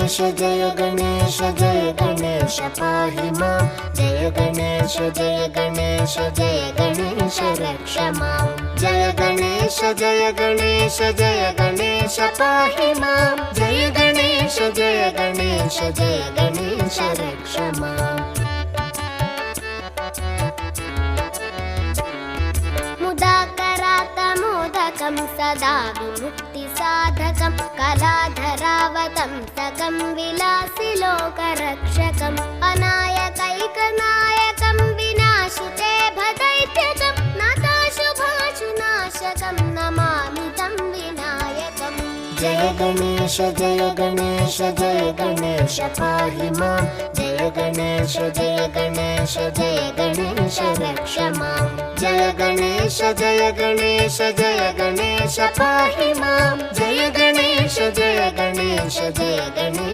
जय गणेश पाहि मां जय गणेश रक्ष मां जय गणेश पाहि मां जय गणेश रक्ष मां मुदाकरातमोदकं सदा विमुक्तिसाधकं कलाधरावतंसकं विलासिलोकरक्षकम् अनायकैकनायकं विनाशिते भदैत्यकं नताशुभाशुनाशकं नमामि तं विनायकम् जय गणेश पाहि मां जय गणेश रक्ष मां जय गणेश पाहि मां जय गणेश